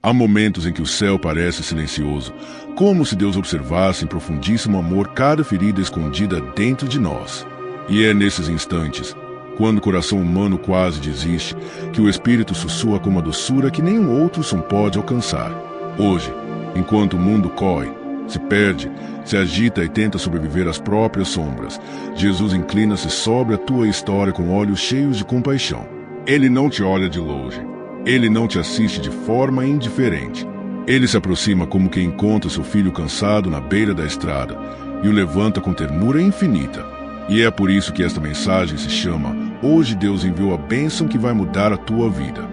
Há momentos em que o céu parece silencioso, como se Deus observasse em profundíssimo amor cada ferida escondida dentro de nós. E é nesses instantes, quando o coração humano quase desiste, que o Espírito sussurra com uma doçura que nenhum outro som pode alcançar. Hoje, enquanto o mundo corre, se perde, se agita e tenta sobreviver às próprias sombras, Jesus inclina-se sobre a tua história com olhos cheios de compaixão. Ele não te olha de longe. Ele não te assiste de forma indiferente. Ele se aproxima como quem encontra seu filho cansado na beira da estrada e o levanta com ternura infinita. E é por isso que esta mensagem se chama Hoje Deus enviou a bênção que vai mudar a tua vida.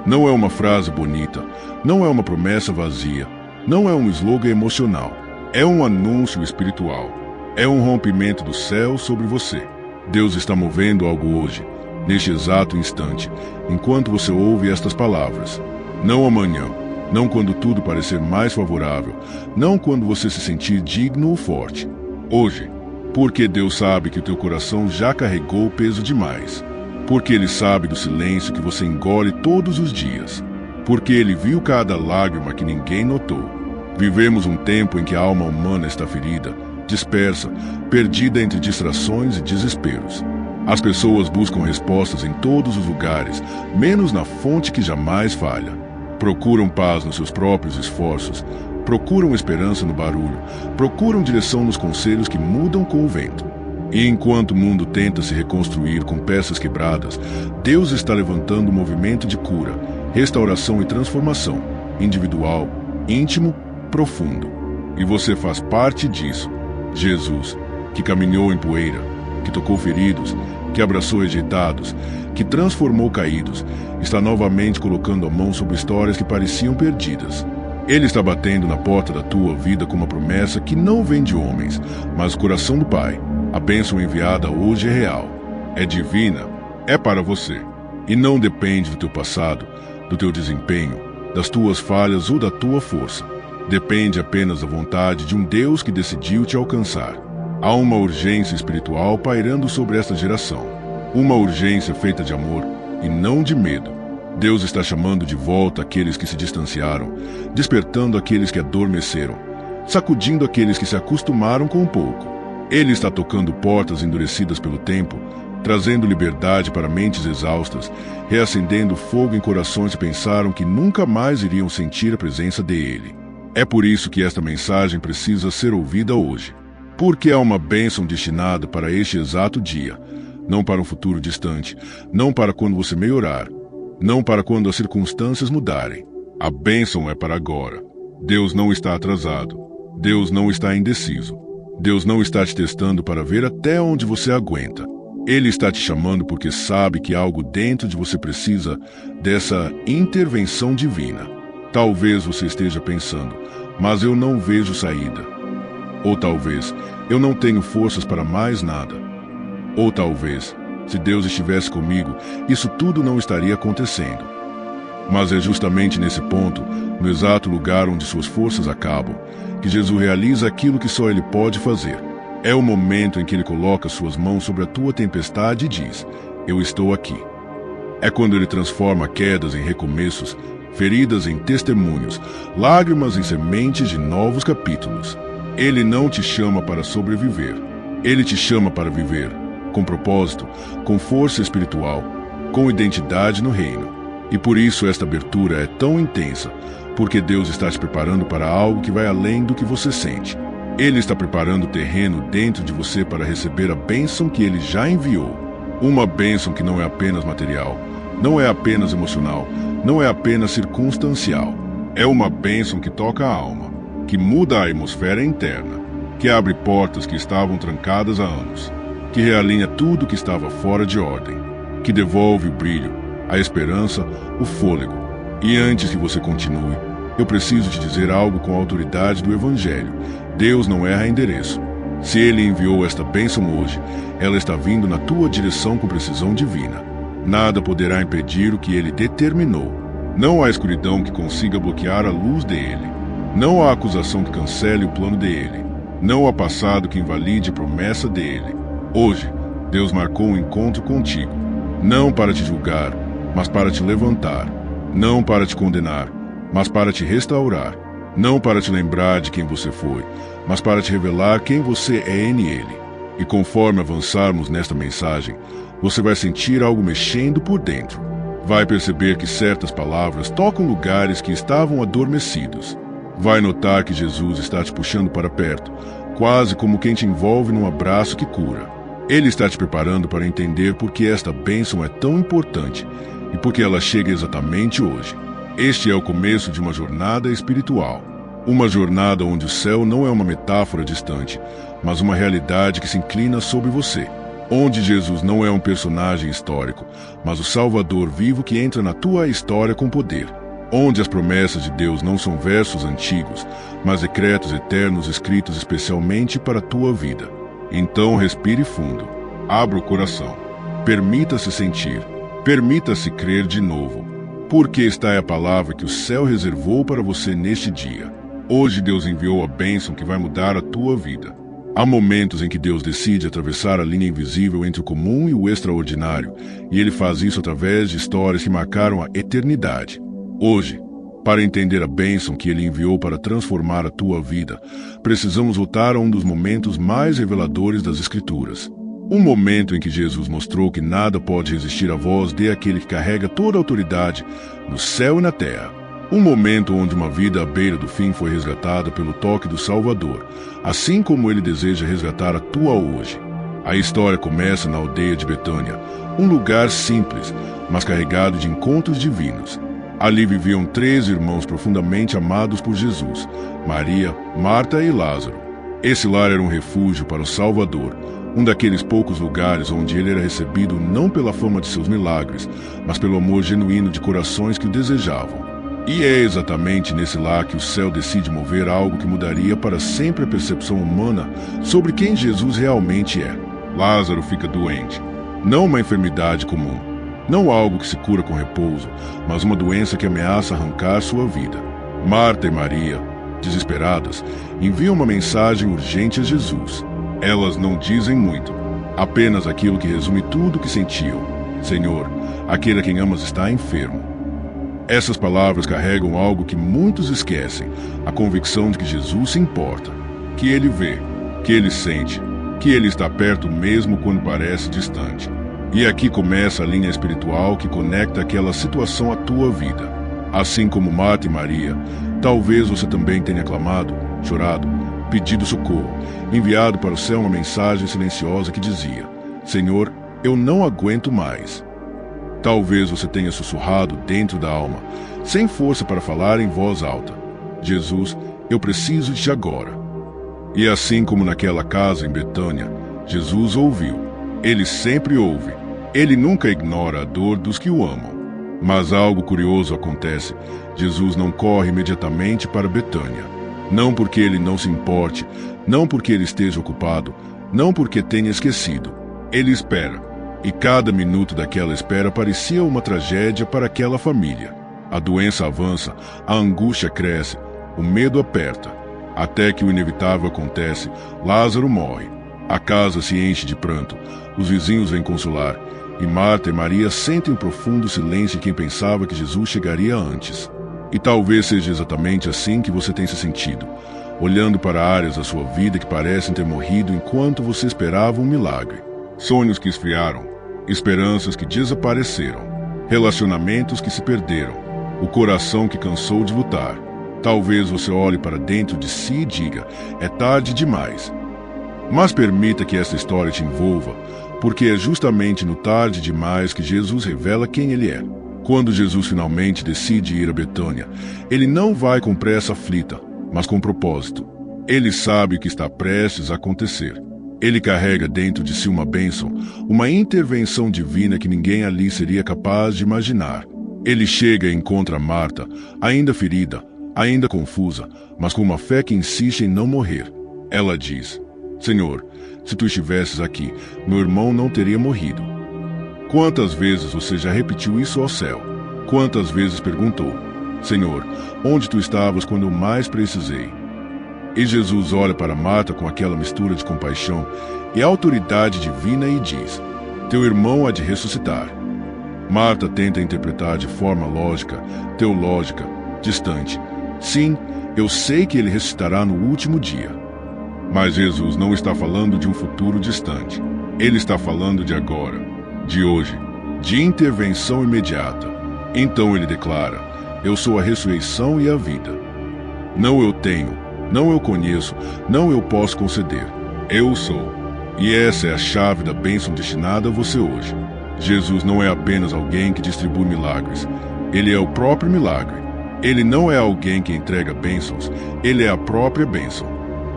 Não é uma frase bonita, não é uma promessa vazia, não é um slogan emocional. É um anúncio espiritual. É um rompimento do céu sobre você. Deus está movendo algo hoje, neste exato instante, enquanto você ouve estas palavras. Não amanhã, não quando tudo parecer mais favorável, não quando você se sentir digno ou forte. Hoje, porque Deus sabe que o teu coração já carregou peso demais. Porque Ele sabe do silêncio que você engole todos os dias. Porque Ele viu cada lágrima que ninguém notou. Vivemos um tempo em que a alma humana está ferida, dispersa, perdida entre distrações e desesperos. As pessoas buscam respostas em todos os lugares, menos na fonte que jamais falha. Procuram paz nos seus próprios esforços, procuram esperança no barulho, procuram direção nos conselhos que mudam com o vento. E enquanto o mundo tenta se reconstruir com peças quebradas, Deus está levantando um movimento de cura, restauração e transformação, individual, íntimo, profundo. E você faz parte disso. Jesus, que caminhou em poeira, que tocou feridos, que abraçou rejeitados, que transformou caídos, está novamente colocando a mão sobre histórias que pareciam perdidas. Ele está batendo na porta da tua vida com uma promessa que não vem de homens, mas do coração do Pai. A bênção enviada hoje é real, é divina, é para você. E não depende do teu passado, do teu desempenho, das tuas falhas ou da tua força. Depende apenas da vontade de um Deus que decidiu te alcançar. Há uma urgência espiritual pairando sobre esta geração. Uma urgência feita de amor e não de medo. Deus está chamando de volta aqueles que se distanciaram, despertando aqueles que adormeceram, sacudindo aqueles que se acostumaram com o pouco. Ele está tocando portas endurecidas pelo tempo, trazendo liberdade para mentes exaustas, reacendendo fogo em corações que pensaram que nunca mais iriam sentir a presença dele. É por isso que esta mensagem precisa ser ouvida hoje. Porque é uma bênção destinada para este exato dia, não para um futuro distante, não para quando você melhorar, não para quando as circunstâncias mudarem. A bênção é para agora. Deus não está atrasado. Deus não está indeciso. Deus não está te testando para ver até onde você aguenta. Ele está te chamando porque sabe que algo dentro de você precisa dessa intervenção divina. Talvez você esteja pensando, mas eu não vejo saída. Ou talvez, eu não tenho forças para mais nada. Ou talvez, se Deus estivesse comigo, isso tudo não estaria acontecendo. Mas é justamente nesse ponto, no exato lugar onde suas forças acabam, que Jesus realiza aquilo que só Ele pode fazer. É o momento em que Ele coloca suas mãos sobre a tua tempestade e diz, eu estou aqui. É quando Ele transforma quedas em recomeços, feridas em testemunhos, lágrimas em sementes de novos capítulos. Ele não te chama para sobreviver. Ele te chama para viver, com propósito, com força espiritual, com identidade no reino. E por isso esta abertura é tão intensa, porque Deus está te preparando para algo que vai além do que você sente. Ele está preparando o terreno dentro de você para receber a bênção que Ele já enviou. Uma bênção que não é apenas material, não é apenas emocional, não é apenas circunstancial. É uma bênção que toca a alma, que muda a atmosfera interna, que abre portas que estavam trancadas há anos, que realinha tudo que estava fora de ordem, que devolve o brilho, a esperança, o fôlego. E antes que você continue, eu preciso te dizer algo com a autoridade do Evangelho. Deus não erra endereço. Se Ele enviou esta bênção hoje, ela está vindo na tua direção com precisão divina. Nada poderá impedir o que Ele determinou. Não há escuridão que consiga bloquear a luz dele. Não há acusação que cancele o plano dele. Não há passado que invalide a promessa dele. Hoje, Deus marcou um encontro contigo. Não para te julgar, mas para te levantar. Não para te condenar, mas para te restaurar. Não para te lembrar de quem você foi, mas para te revelar quem você é nele. E conforme avançarmos nesta mensagem, você vai sentir algo mexendo por dentro. Vai perceber que certas palavras tocam lugares que estavam adormecidos. Vai notar que Jesus está te puxando para perto, quase como quem te envolve num abraço que cura. Ele está te preparando para entender por que esta bênção é tão importante e por que ela chega exatamente hoje. Este é o começo de uma jornada espiritual. Uma jornada onde o céu não é uma metáfora distante, mas uma realidade que se inclina sobre você. Onde Jesus não é um personagem histórico, mas o Salvador vivo que entra na tua história com poder. Onde as promessas de Deus não são versos antigos, mas decretos eternos escritos especialmente para a tua vida. Então respire fundo, abra o coração, permita-se sentir, permita-se crer de novo. Porque esta é a palavra que o céu reservou para você neste dia. Hoje Deus enviou a bênção que vai mudar a tua vida. Há momentos em que Deus decide atravessar a linha invisível entre o comum e o extraordinário, e Ele faz isso através de histórias que marcaram a eternidade. Hoje, para entender a bênção que Ele enviou para transformar a tua vida, precisamos voltar a um dos momentos mais reveladores das Escrituras. Um momento em que Jesus mostrou que nada pode resistir à voz daquele que carrega toda a autoridade no céu e na terra. Um momento onde uma vida à beira do fim foi resgatada pelo toque do Salvador, assim como Ele deseja resgatar a tua hoje. A história começa na aldeia de Betânia, um lugar simples, mas carregado de encontros divinos. Ali viviam 3 irmãos profundamente amados por Jesus, Maria, Marta e Lázaro. Esse lar era um refúgio para o Salvador, um daqueles poucos lugares onde ele era recebido não pela fama de seus milagres, mas pelo amor genuíno de corações que o desejavam. E é exatamente nesse lar que o céu decide mover algo que mudaria para sempre a percepção humana sobre quem Jesus realmente é. Lázaro fica doente. Não uma enfermidade comum, não algo que se cura com repouso, mas uma doença que ameaça arrancar sua vida. Marta e Maria, desesperadas, enviam uma mensagem urgente a Jesus. Elas não dizem muito, apenas aquilo que resume tudo o que sentiam. Senhor, aquele a quem amas está enfermo. Essas palavras carregam algo que muitos esquecem, a convicção de que Jesus se importa, que Ele vê, que Ele sente, que Ele está perto mesmo quando parece distante. E aqui começa a linha espiritual que conecta aquela situação à tua vida. Assim como Marta e Maria, talvez você também tenha clamado, chorado, pedido socorro, enviado para o céu uma mensagem silenciosa que dizia: Senhor, eu não aguento mais. Talvez você tenha sussurrado dentro da alma, sem força para falar em voz alta: Jesus, eu preciso de ti agora. E assim como naquela casa em Betânia, Jesus ouviu. Ele sempre ouve. Ele nunca ignora a dor dos que o amam. Mas algo curioso acontece. Jesus não corre imediatamente para Betânia. Não porque ele não se importe, não porque ele esteja ocupado, não porque tenha esquecido. Ele espera. E cada minuto daquela espera parecia uma tragédia para aquela família. A doença avança, a angústia cresce, o medo aperta. Até que o inevitável acontece, Lázaro morre. A casa se enche de pranto, os vizinhos vêm consolar, e Marta e Maria sentem um profundo silêncio em quem pensava que Jesus chegaria antes. E talvez seja exatamente assim que você tem se sentido, olhando para áreas da sua vida que parecem ter morrido enquanto você esperava um milagre. Sonhos que esfriaram, esperanças que desapareceram, relacionamentos que se perderam, o coração que cansou de lutar. Talvez você olhe para dentro de si e diga: é tarde demais. Mas permita que essa história te envolva, porque é justamente no tarde demais que Jesus revela quem Ele é. Quando Jesus finalmente decide ir a Betânia, Ele não vai com pressa aflita, mas com propósito. Ele sabe o que está prestes a acontecer. Ele carrega dentro de si uma bênção, uma intervenção divina que ninguém ali seria capaz de imaginar. Ele chega e encontra Marta, ainda ferida, ainda confusa, mas com uma fé que insiste em não morrer. Ela diz: Senhor, se tu estivesses aqui, meu irmão não teria morrido. Quantas vezes você já repetiu isso ao céu? Quantas vezes perguntou: Senhor, onde tu estavas quando eu mais precisei? E Jesus olha para Marta com aquela mistura de compaixão e autoridade divina e diz: teu irmão há de ressuscitar. Marta tenta interpretar de forma lógica, teológica, distante. Sim, eu sei que ele ressuscitará no último dia. Mas Jesus não está falando de um futuro distante. Ele está falando de agora, de hoje, de intervenção imediata. Então ele declara: eu sou a ressurreição e a vida. Não eu tenho, não eu conheço, não eu posso conceder. Eu sou. E essa é a chave da bênção destinada a você hoje. Jesus não é apenas alguém que distribui milagres. Ele é o próprio milagre. Ele não é alguém que entrega bênçãos. Ele é a própria bênção.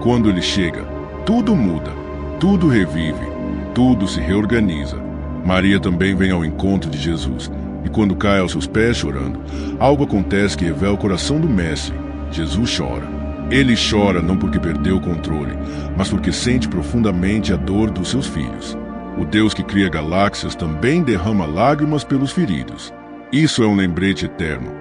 Quando ele chega, tudo muda, tudo revive, tudo se reorganiza. Maria também vem ao encontro de Jesus. E quando cai aos seus pés chorando, algo acontece que revela o coração do Mestre. Jesus chora. Ele chora não porque perdeu o controle, mas porque sente profundamente a dor dos seus filhos. O Deus que cria galáxias também derrama lágrimas pelos feridos. Isso é um lembrete eterno.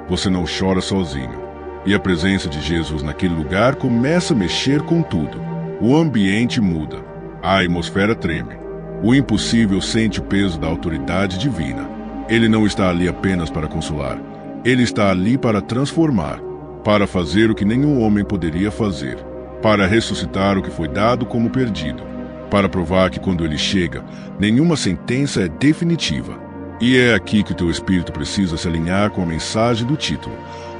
Você não chora sozinho. E a presença de Jesus naquele lugar começa a mexer com tudo. O ambiente muda. A atmosfera treme. O impossível sente o peso da autoridade divina. Ele não está ali apenas para consolar. Ele está ali para transformar, para fazer o que nenhum homem poderia fazer, para ressuscitar o que foi dado como perdido, para provar que quando ele chega, nenhuma sentença é definitiva. E é aqui que o teu espírito precisa se alinhar com a mensagem do título.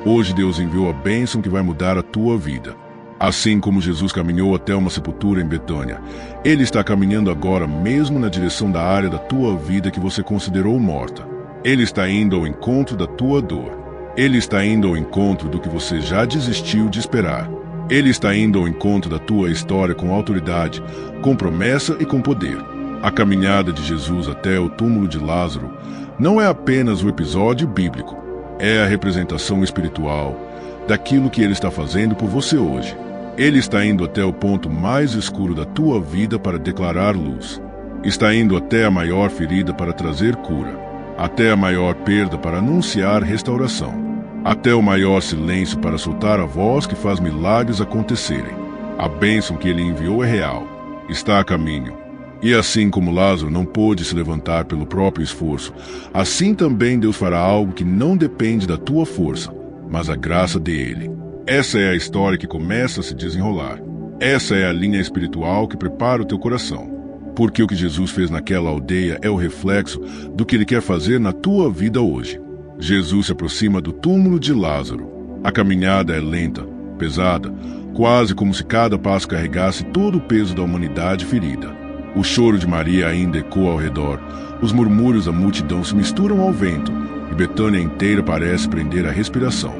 Hoje Deus enviou a bênção que vai mudar a tua vida. Assim como Jesus caminhou até uma sepultura em Betânia, Ele está caminhando agora mesmo na direção da área da tua vida que você considerou morta. Ele está indo ao encontro da tua dor. Ele está indo ao encontro do que você já desistiu de esperar. Ele está indo ao encontro da tua história com autoridade, com promessa e com poder. A caminhada de Jesus até o túmulo de Lázaro não é apenas o episódio bíblico, é a representação espiritual daquilo que Ele está fazendo por você hoje. Ele está indo até o ponto mais escuro da tua vida para declarar luz. Está indo até a maior ferida para trazer cura, até a maior perda para anunciar restauração, até o maior silêncio para soltar a voz que faz milagres acontecerem. A bênção que Ele enviou é real, está a caminho. E assim como Lázaro não pôde se levantar pelo próprio esforço, assim também Deus fará algo que não depende da tua força, mas a graça dele. Essa é a história que começa a se desenrolar. Essa é a linha espiritual que prepara o teu coração. Porque o que Jesus fez naquela aldeia é o reflexo do que Ele quer fazer na tua vida hoje. Jesus se aproxima do túmulo de Lázaro. A caminhada é lenta, pesada, quase como se cada passo carregasse todo o peso da humanidade ferida. O choro de Maria ainda ecoa ao redor. Os murmúrios da multidão se misturam ao vento, e Betânia inteira parece prender a respiração.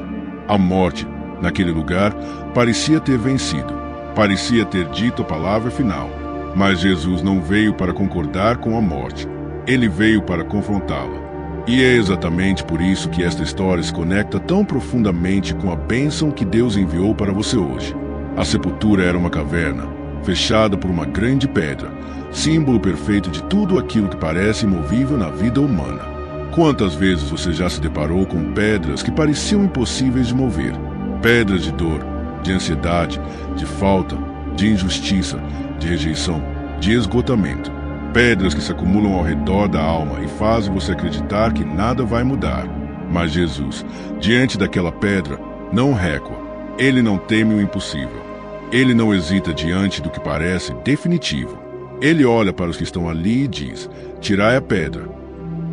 A morte, naquele lugar, parecia ter vencido. Parecia ter dito a palavra final. Mas Jesus não veio para concordar com a morte. Ele veio para confrontá-la. E é exatamente por isso que esta história se conecta tão profundamente com a bênção que Deus enviou para você hoje. A sepultura era uma caverna, fechada por uma grande pedra, símbolo perfeito de tudo aquilo que parece imovível na vida humana. Quantas vezes você já se deparou com pedras que pareciam impossíveis de mover? Pedras de dor, de ansiedade, de falta, de injustiça, de rejeição, de esgotamento. Pedras que se acumulam ao redor da alma e fazem você acreditar que nada vai mudar. Mas Jesus, diante daquela pedra, não recua. Ele não teme o impossível. Ele não hesita diante do que parece definitivo. Ele olha para os que estão ali e diz: tirai a pedra.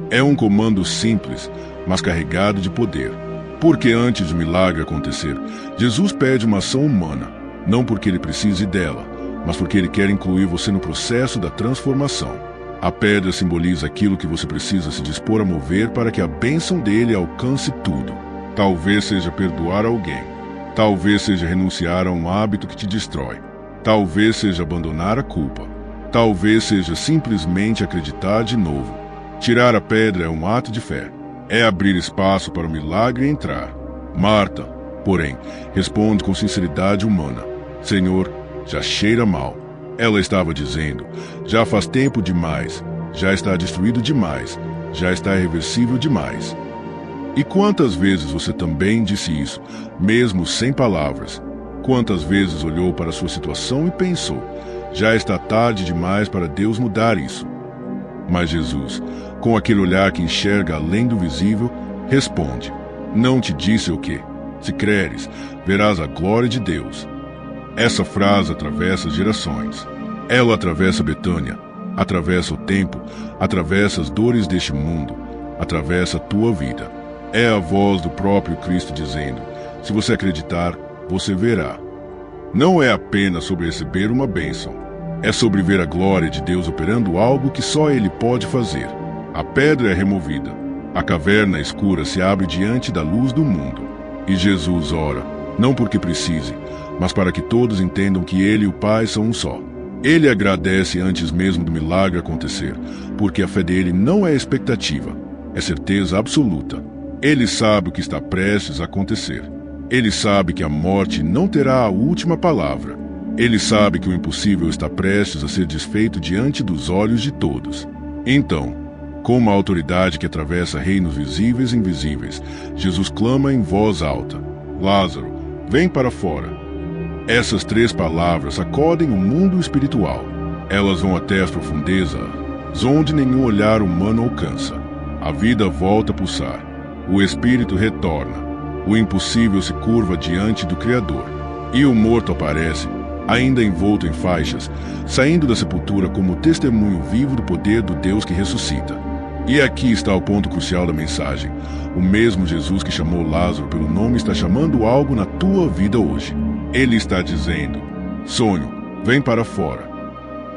É um comando simples, mas carregado de poder. Porque antes do milagre acontecer, Jesus pede uma ação humana, não porque Ele precise dela, mas porque Ele quer incluir você no processo da transformação. A pedra simboliza aquilo que você precisa se dispor a mover para que a bênção dele alcance tudo. Talvez seja perdoar alguém. Talvez seja renunciar a um hábito que te destrói. Talvez seja abandonar a culpa. Talvez seja simplesmente acreditar de novo. Tirar a pedra é um ato de fé. É abrir espaço para o milagre entrar. Marta, porém, responde com sinceridade humana: Senhor, já cheira mal. Ela estava dizendo: já faz tempo demais, já está destruído demais, já está irreversível demais. E quantas vezes você também disse isso, mesmo sem palavras? Quantas vezes olhou para a sua situação e pensou: já está tarde demais para Deus mudar isso? Mas Jesus, com aquele olhar que enxerga além do visível, responde: não te disse o quê? Se creres, verás a glória de Deus. Essa frase atravessa as gerações. Ela atravessa Betânia, atravessa o tempo, atravessa as dores deste mundo, atravessa a tua vida. É a voz do próprio Cristo dizendo: se você acreditar, você verá. Não é apenas sobre receber uma bênção, é sobre ver a glória de Deus operando algo que só Ele pode fazer. A pedra é removida, a caverna escura se abre diante da luz do mundo. E Jesus ora, não porque precise, mas para que todos entendam que Ele e o Pai são um só. Ele agradece antes mesmo do milagre acontecer, porque a fé dele não é expectativa, é certeza absoluta. Ele sabe o que está prestes a acontecer. Ele sabe que a morte não terá a última palavra. Ele sabe que o impossível está prestes a ser desfeito diante dos olhos de todos. Então, com uma autoridade que atravessa reinos visíveis e invisíveis, Jesus clama em voz alta: Lázaro, vem para fora. Essas 3 palavras sacodem o mundo espiritual. Elas vão até as profundezas, onde nenhum olhar humano alcança. A vida volta a pulsar. O espírito retorna. O impossível se curva diante do Criador. E o morto aparece, ainda envolto em faixas, saindo da sepultura como testemunho vivo do poder do Deus que ressuscita. E aqui está o ponto crucial da mensagem. O mesmo Jesus que chamou Lázaro pelo nome está chamando algo na tua vida hoje. Ele está dizendo: sonho, vem para fora.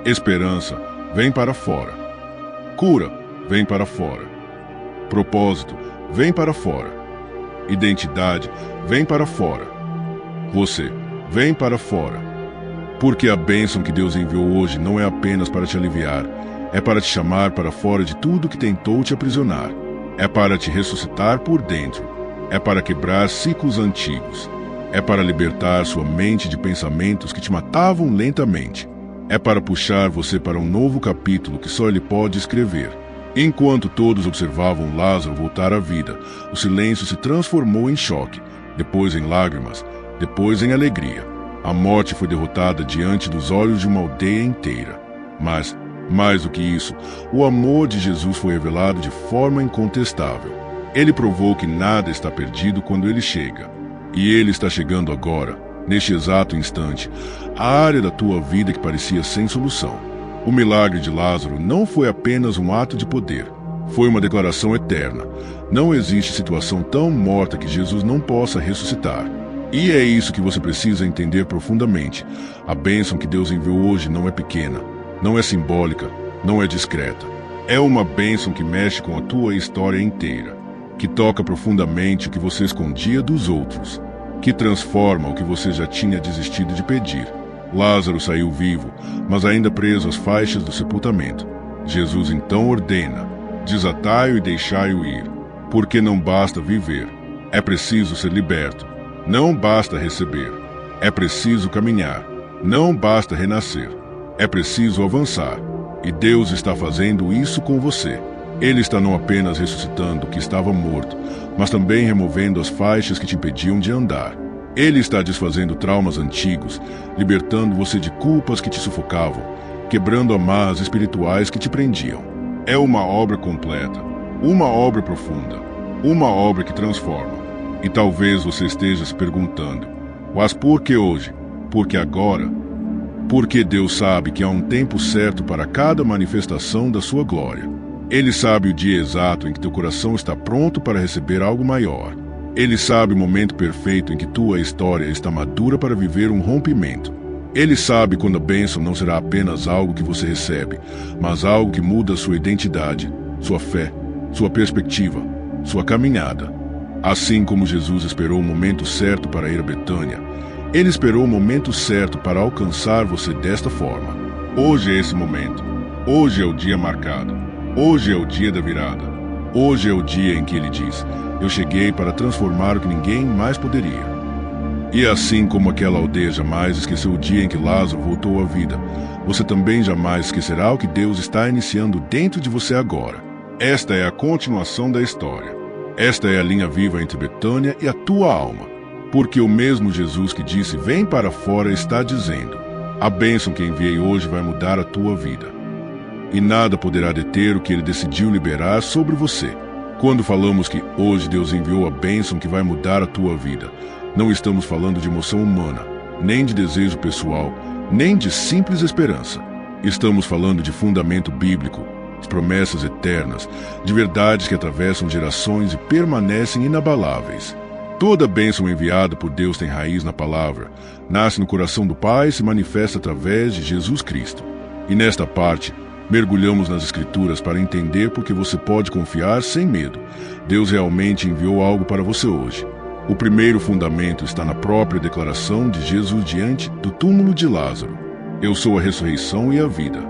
Esperança, vem para fora. Cura, vem para fora. Propósito, vem para fora. Identidade, vem para fora. Você, vem para fora. Porque a bênção que Deus enviou hoje não é apenas para te aliviar, é para te chamar para fora de tudo que tentou te aprisionar. É para te ressuscitar por dentro. É para quebrar ciclos antigos. É para libertar sua mente de pensamentos que te matavam lentamente. É para puxar você para um novo capítulo que só Ele pode escrever. Enquanto todos observavam Lázaro voltar à vida, o silêncio se transformou em choque, depois em lágrimas, depois em alegria. A morte foi derrotada diante dos olhos de uma aldeia inteira. Mas, mais do que isso, o amor de Jesus foi revelado de forma incontestável. Ele provou que nada está perdido quando Ele chega. E Ele está chegando agora, neste exato instante, à área da tua vida que parecia sem solução. O milagre de Lázaro não foi apenas um ato de poder. Foi uma declaração eterna. Não existe situação tão morta que Jesus não possa ressuscitar. E é isso que você precisa entender profundamente. A bênção que Deus enviou hoje não é pequena, não é simbólica, não é discreta. É uma bênção que mexe com a tua história inteira, que toca profundamente o que você escondia dos outros, que transforma o que você já tinha desistido de pedir. Lázaro saiu vivo, mas ainda preso às faixas do sepultamento. Jesus então ordena: desatai-o e deixai-o ir, porque não basta viver, é preciso ser liberto. Não basta receber, é preciso caminhar. Não basta renascer, é preciso avançar. E Deus está fazendo isso com você. Ele está não apenas ressuscitando o que estava morto, mas também removendo as faixas que te impediam de andar. Ele está desfazendo traumas antigos, libertando você de culpas que te sufocavam, quebrando amarras espirituais que te prendiam. É uma obra completa, uma obra profunda, uma obra que transforma. E talvez você esteja se perguntando: mas por que hoje? Por que agora? Porque Deus sabe que há um tempo certo para cada manifestação da sua glória. Ele sabe o dia exato em que teu coração está pronto para receber algo maior. Ele sabe o momento perfeito em que tua história está madura para viver um rompimento. Ele sabe quando a bênção não será apenas algo que você recebe, mas algo que muda sua identidade, sua fé, sua perspectiva, sua caminhada. Assim como Jesus esperou o momento certo para ir a Betânia, Ele esperou o momento certo para alcançar você desta forma. Hoje é esse momento. Hoje é o dia marcado. Hoje é o dia da virada. Hoje é o dia em que Ele diz: eu cheguei para transformar o que ninguém mais poderia. E assim como aquela aldeia jamais esqueceu o dia em que Lázaro voltou à vida, você também jamais esquecerá o que Deus está iniciando dentro de você agora. Esta é a continuação da história. Esta é a linha viva entre Betânia e a tua alma. Porque o mesmo Jesus que disse: vem para fora, está dizendo: a bênção que enviei hoje vai mudar a tua vida. E nada poderá deter o que Ele decidiu liberar sobre você. Quando falamos que hoje Deus enviou a bênção que vai mudar a tua vida, não estamos falando de emoção humana, nem de desejo pessoal, nem de simples esperança. Estamos falando de fundamento bíblico, de promessas eternas, de verdades que atravessam gerações e permanecem inabaláveis. Toda bênção enviada por Deus tem raiz na palavra, nasce no coração do Pai e se manifesta através de Jesus Cristo. E nesta parte, mergulhamos nas Escrituras para entender por que você pode confiar sem medo. Deus realmente enviou algo para você hoje. O primeiro fundamento está na própria declaração de Jesus diante do túmulo de Lázaro. Eu sou a ressurreição e a vida.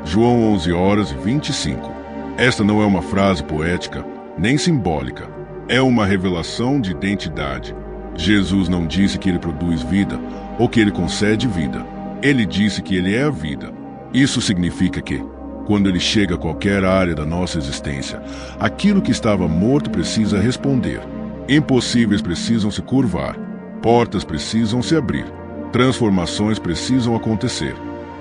João 11h25. Esta não é uma frase poética, nem simbólica. É uma revelação de identidade. Jesus não disse que ele produz vida ou que ele concede vida. Ele disse que ele é a vida. Isso significa que, quando ele chega a qualquer área da nossa existência, aquilo que estava morto precisa responder. Impossíveis precisam se curvar. Portas precisam se abrir. Transformações precisam acontecer.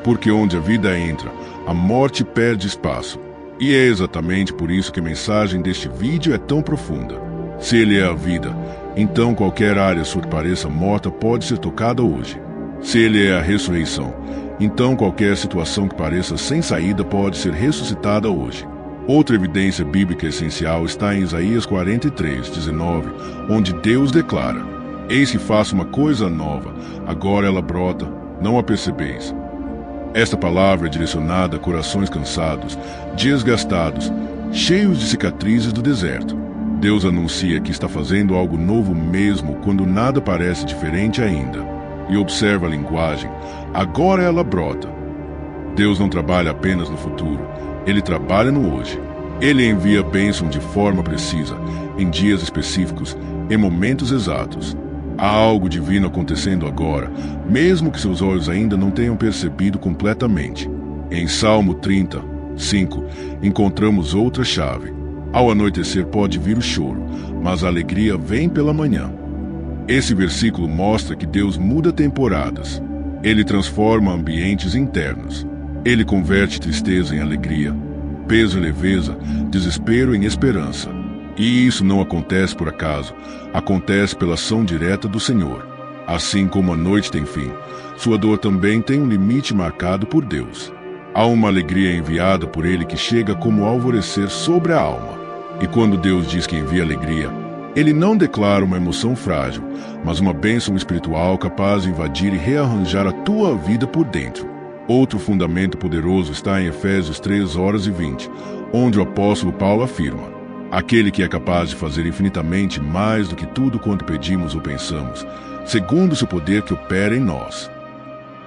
Porque onde a vida entra, a morte perde espaço. E é exatamente por isso que a mensagem deste vídeo é tão profunda. Se ele é a vida, então qualquer área sua que pareça morta pode ser tocada hoje. Se ele é a ressurreição, então qualquer situação que pareça sem saída pode ser ressuscitada hoje. Outra evidência bíblica essencial está em Isaías 43:19, onde Deus declara: Eis que faço uma coisa nova, agora ela brota, não a percebeis. Esta palavra é direcionada a corações cansados, desgastados, cheios de cicatrizes do deserto. Deus anuncia que está fazendo algo novo mesmo quando nada parece diferente ainda. E observa a linguagem, agora ela brota. Deus não trabalha apenas no futuro, ele trabalha no hoje. Ele envia a bênção de forma precisa, em dias específicos, em momentos exatos. Há algo divino acontecendo agora, mesmo que seus olhos ainda não tenham percebido completamente. Em Salmo 30:5, encontramos outra chave. Ao anoitecer pode vir o choro, mas a alegria vem pela manhã. Esse versículo mostra que Deus muda temporadas. Ele transforma ambientes internos. Ele converte tristeza em alegria, peso em leveza, desespero em esperança. E isso não acontece por acaso, acontece pela ação direta do Senhor. Assim como a noite tem fim, sua dor também tem um limite marcado por Deus. Há uma alegria enviada por Ele que chega como alvorecer sobre a alma. E quando Deus diz que envia alegria, Ele não declara uma emoção frágil, mas uma bênção espiritual capaz de invadir e rearranjar a tua vida por dentro. Outro fundamento poderoso está em Efésios 3:20, onde o apóstolo Paulo afirma: Aquele que é capaz de fazer infinitamente mais do que tudo quanto pedimos ou pensamos, segundo o seu poder que opera em nós.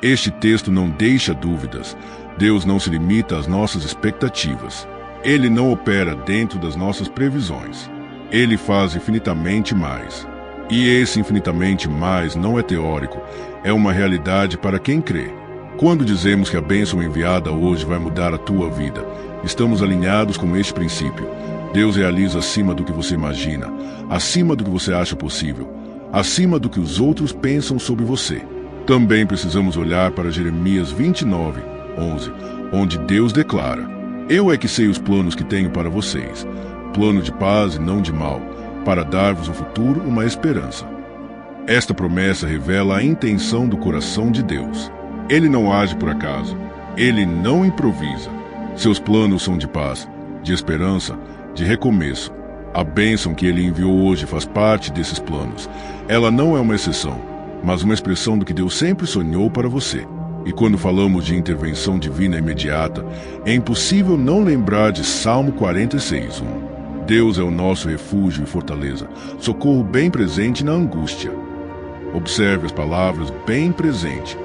Este texto não deixa dúvidas. Deus não se limita às nossas expectativas. Ele não opera dentro das nossas previsões. Ele faz infinitamente mais. E esse infinitamente mais não é teórico, é uma realidade para quem crê. Quando dizemos que a bênção enviada hoje vai mudar a tua vida, estamos alinhados com este princípio. Deus realiza acima do que você imagina, acima do que você acha possível, acima do que os outros pensam sobre você. Também precisamos olhar para Jeremias 29:11, onde Deus declara: Eu é que sei os planos que tenho para vocês, plano de paz e não de mal, para dar-vos um futuro, uma esperança. Esta promessa revela a intenção do coração de Deus. Ele não age por acaso, ele não improvisa. Seus planos são de paz, de esperança, de recomeço. A bênção que ele enviou hoje faz parte desses planos. Ela não é uma exceção, mas uma expressão do que Deus sempre sonhou para você. E quando falamos de intervenção divina imediata, é impossível não lembrar de Salmo 46:1. Deus é o nosso refúgio e fortaleza, socorro bem presente na angústia. Observe as palavras bem presente.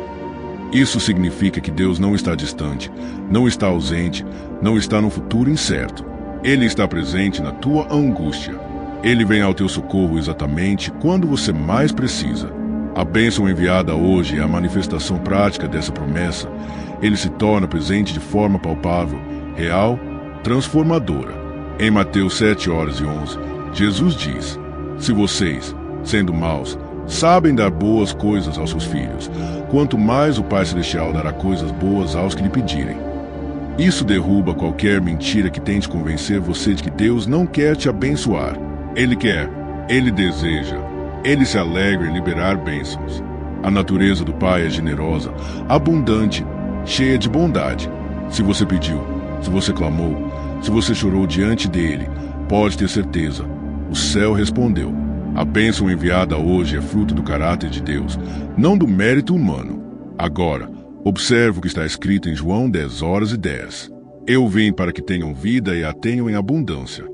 Isso significa que Deus não está distante, não está ausente, não está no futuro incerto. Ele está presente na tua angústia. Ele vem ao teu socorro exatamente quando você mais precisa. A bênção enviada hoje é a manifestação prática dessa promessa. Ele se torna presente de forma palpável, real, transformadora. Em Mateus 7:11, Jesus diz: Se vocês, sendo maus, sabem dar boas coisas aos seus filhos, quanto mais o Pai Celestial dará coisas boas aos que lhe pedirem. Isso derruba qualquer mentira que tente convencer você de que Deus não quer te abençoar. Ele quer, Ele deseja, Ele se alegra em liberar bênçãos. A natureza do Pai é generosa, abundante, cheia de bondade. Se você pediu, se você clamou, se você chorou diante dele, pode ter certeza, o céu respondeu. A bênção enviada hoje é fruto do caráter de Deus, não do mérito humano. Agora, observe o que está escrito em João 10:10. Eu vim para que tenham vida e a tenham em abundância.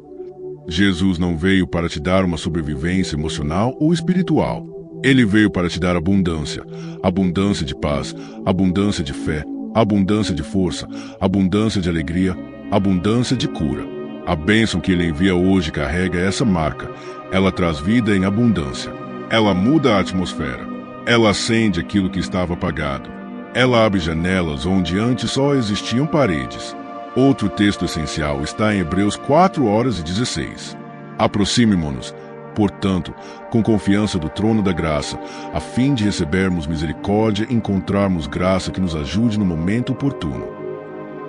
Jesus não veio para te dar uma sobrevivência emocional ou espiritual. Ele veio para te dar abundância, abundância de paz, abundância de fé, abundância de força, abundância de alegria, abundância de cura. A bênção que ele envia hoje carrega essa marca. Ela traz vida em abundância. Ela muda a atmosfera. Ela acende aquilo que estava apagado. Ela abre janelas onde antes só existiam paredes. Outro texto essencial está em Hebreus 4:16. Aproxime-nos, portanto, com confiança do trono da graça, a fim de recebermos misericórdia e encontrarmos graça que nos ajude no momento oportuno.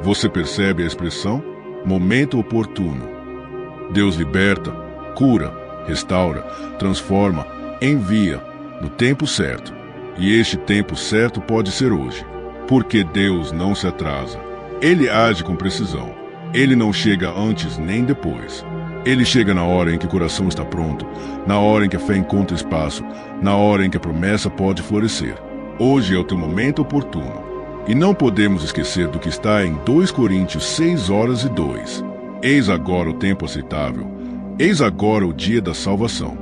Você percebe a expressão? Momento oportuno. Deus liberta, cura, restaura, transforma, envia, no tempo certo. E este tempo certo pode ser hoje. Porque Deus não se atrasa. Ele age com precisão. Ele não chega antes nem depois. Ele chega na hora em que o coração está pronto, na hora em que a fé encontra espaço, na hora em que a promessa pode florescer. Hoje é o teu momento oportuno. E não podemos esquecer do que está em 2 Coríntios 6:2. Eis agora o tempo aceitável. Eis agora o dia da salvação.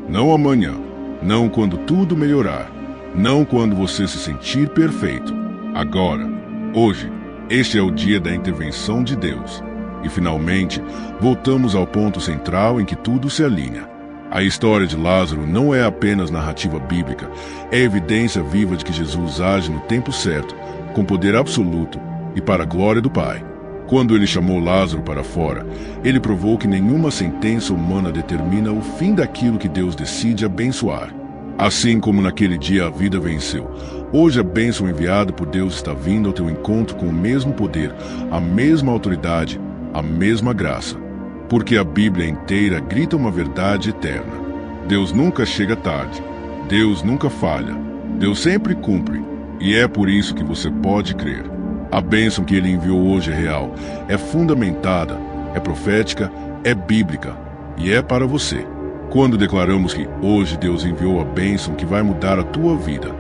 Não amanhã, não quando tudo melhorar, não quando você se sentir perfeito. Agora, hoje, este é o dia da intervenção de Deus. E finalmente, voltamos ao ponto central em que tudo se alinha. A história de Lázaro não é apenas narrativa bíblica, é evidência viva de que Jesus age no tempo certo, com poder absoluto e para a glória do Pai. Quando ele chamou Lázaro para fora, ele provou que nenhuma sentença humana determina o fim daquilo que Deus decide abençoar. Assim como naquele dia a vida venceu, hoje a bênção enviada por Deus está vindo ao teu encontro com o mesmo poder, a mesma autoridade, a mesma graça. Porque a Bíblia inteira grita uma verdade eterna. Deus nunca chega tarde. Deus nunca falha. Deus sempre cumpre. E é por isso que você pode crer. A bênção que ele enviou hoje é real, é fundamentada, é profética, é bíblica e é para você. Quando declaramos que hoje Deus enviou a bênção que vai mudar a tua vida,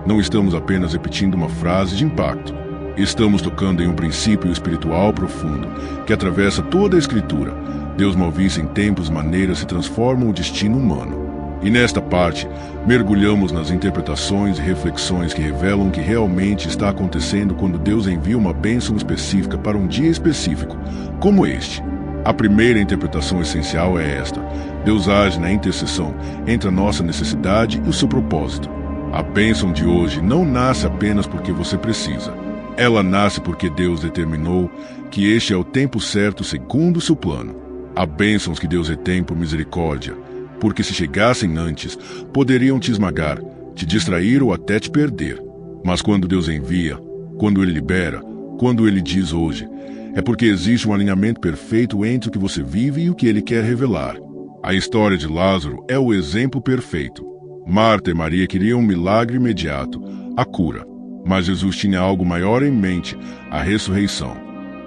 não estamos apenas repetindo uma frase de impacto. Estamos tocando em um princípio espiritual profundo que atravessa toda a Escritura. Deus malvista em tempos e maneiras se transformam o destino humano. E nesta parte, mergulhamos nas interpretações e reflexões que revelam o que realmente está acontecendo quando Deus envia uma bênção específica para um dia específico, como este. A primeira interpretação essencial é esta: Deus age na interseção entre a nossa necessidade e o seu propósito. A bênção de hoje não nasce apenas porque você precisa. Ela nasce porque Deus determinou que este é o tempo certo segundo o seu plano. Há bênçãos que Deus retém por misericórdia, porque se chegassem antes, poderiam te esmagar, te distrair ou até te perder. Mas quando Deus envia, quando Ele libera, quando Ele diz hoje, é porque existe um alinhamento perfeito entre o que você vive e o que Ele quer revelar. A história de Lázaro é o exemplo perfeito. Marta e Maria queriam um milagre imediato, a cura. Mas Jesus tinha algo maior em mente, a ressurreição.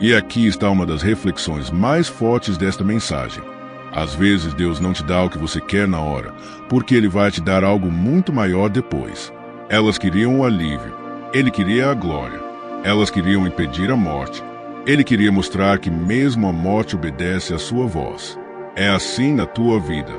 E aqui está uma das reflexões mais fortes desta mensagem. Às vezes Deus não te dá o que você quer na hora, porque Ele vai te dar algo muito maior depois. Elas queriam o alívio. Ele queria a glória. Elas queriam impedir a morte. Ele queria mostrar que mesmo a morte obedece à sua voz. É assim na tua vida.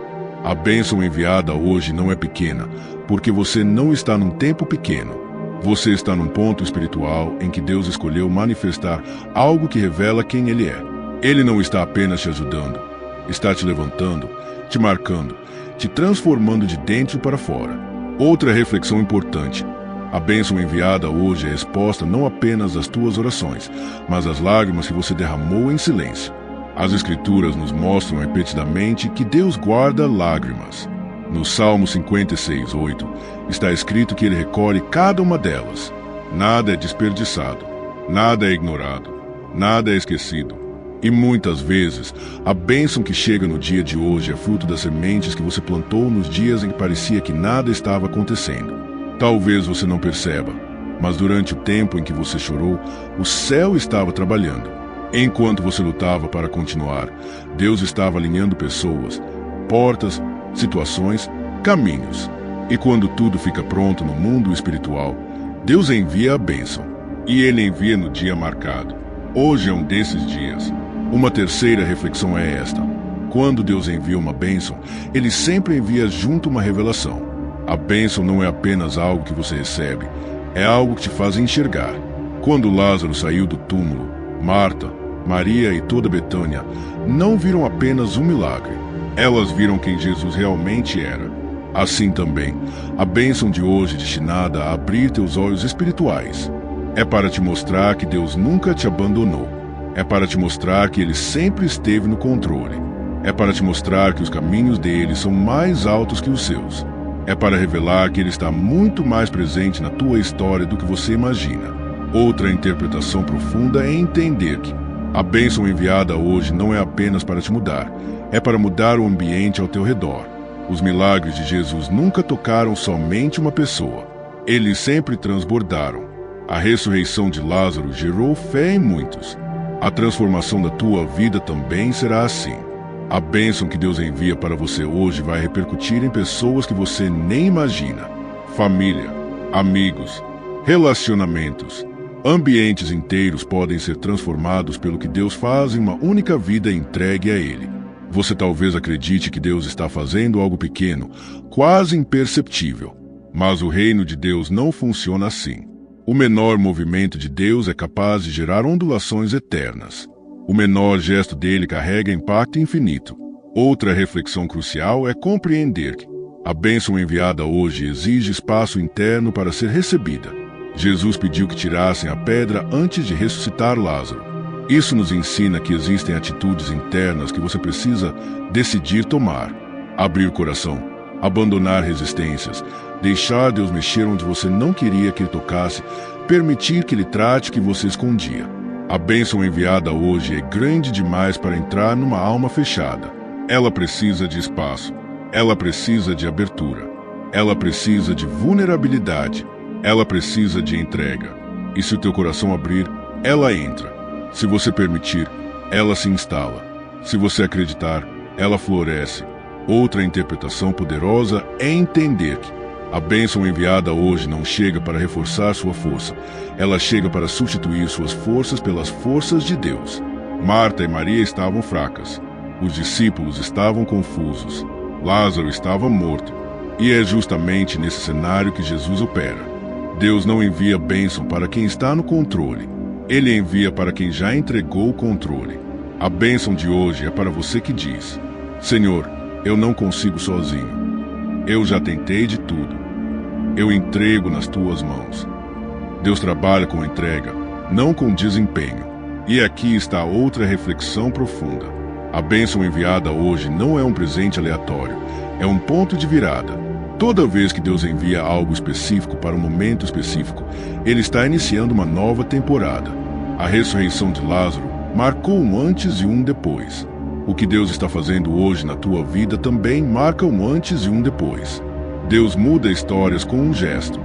A bênção enviada hoje não é pequena, porque você não está num tempo pequeno. Você está num ponto espiritual em que Deus escolheu manifestar algo que revela quem Ele é. Ele não está apenas te ajudando, está te levantando, te marcando, te transformando de dentro para fora. Outra reflexão importante: a bênção enviada hoje é resposta não apenas às tuas orações, mas às lágrimas que você derramou em silêncio. As Escrituras nos mostram repetidamente que Deus guarda lágrimas. No Salmo 56:8, está escrito que Ele recolhe cada uma delas. Nada é desperdiçado, nada é ignorado. Nada é esquecido. E muitas vezes, a bênção que chega no dia de hoje é fruto das sementes que você plantou nos dias em que parecia que nada estava acontecendo. Talvez você não perceba, mas durante o tempo em que você chorou, o céu estava trabalhando. Enquanto você lutava para continuar, Deus estava alinhando pessoas, portas, situações, caminhos. E quando tudo fica pronto no mundo espiritual, Deus envia a bênção. E Ele envia no dia marcado. Hoje é um desses dias. Uma terceira reflexão é esta. Quando Deus envia uma bênção, Ele sempre envia junto uma revelação. A bênção não é apenas algo que você recebe, é algo que te faz enxergar. Quando Lázaro saiu do túmulo, Marta, Maria e toda Betânia não viram apenas um milagre. Elas viram quem Jesus realmente era. Assim também, a bênção de hoje é destinada a abrir teus olhos espirituais. É para te mostrar que Deus nunca te abandonou. É para te mostrar que Ele sempre esteve no controle. É para te mostrar que os caminhos dele são mais altos que os seus. É para revelar que Ele está muito mais presente na tua história do que você imagina. Outra interpretação profunda é entender que a bênção enviada hoje não é apenas para te mudar, é para mudar o ambiente ao teu redor. Os milagres de Jesus nunca tocaram somente uma pessoa. Eles sempre transbordaram. A ressurreição de Lázaro gerou fé em muitos. A transformação da tua vida também será assim. A bênção que Deus envia para você hoje vai repercutir em pessoas que você nem imagina. Família, amigos, relacionamentos, ambientes inteiros podem ser transformados pelo que Deus faz em uma única vida entregue a Ele. Você talvez acredite que Deus está fazendo algo pequeno, quase imperceptível. Mas o reino de Deus não funciona assim. O menor movimento de Deus é capaz de gerar ondulações eternas. O menor gesto dele carrega impacto infinito. Outra reflexão crucial é compreender que a bênção enviada hoje exige espaço interno para ser recebida. Jesus pediu que tirassem a pedra antes de ressuscitar Lázaro. Isso nos ensina que existem atitudes internas que você precisa decidir tomar. Abrir o coração, abandonar resistências, deixar Deus mexer onde você não queria que Ele tocasse, permitir que Ele trate o que você escondia. A bênção enviada hoje é grande demais para entrar numa alma fechada. Ela precisa de espaço, ela precisa de abertura, ela precisa de vulnerabilidade, ela precisa de entrega. E se o teu coração abrir, ela entra. Se você permitir, ela se instala. Se você acreditar, ela floresce. Outra interpretação poderosa é entender que a bênção enviada hoje não chega para reforçar sua força. Ela chega para substituir suas forças pelas forças de Deus. Marta e Maria estavam fracas. Os discípulos estavam confusos. Lázaro estava morto. E é justamente nesse cenário que Jesus opera. Deus não envia bênção para quem está no controle. Ele envia para quem já entregou o controle. A bênção de hoje é para você que diz: Senhor, eu não consigo sozinho. Eu já tentei de tudo. Eu entrego nas tuas mãos. Deus trabalha com entrega, não com desempenho. E aqui está outra reflexão profunda. A bênção enviada hoje não é um presente aleatório, é um ponto de virada. Toda vez que Deus envia algo específico para um momento específico, Ele está iniciando uma nova temporada. A ressurreição de Lázaro marcou um antes e um depois. O que Deus está fazendo hoje na tua vida também marca um antes e um depois. Deus muda histórias com um gesto.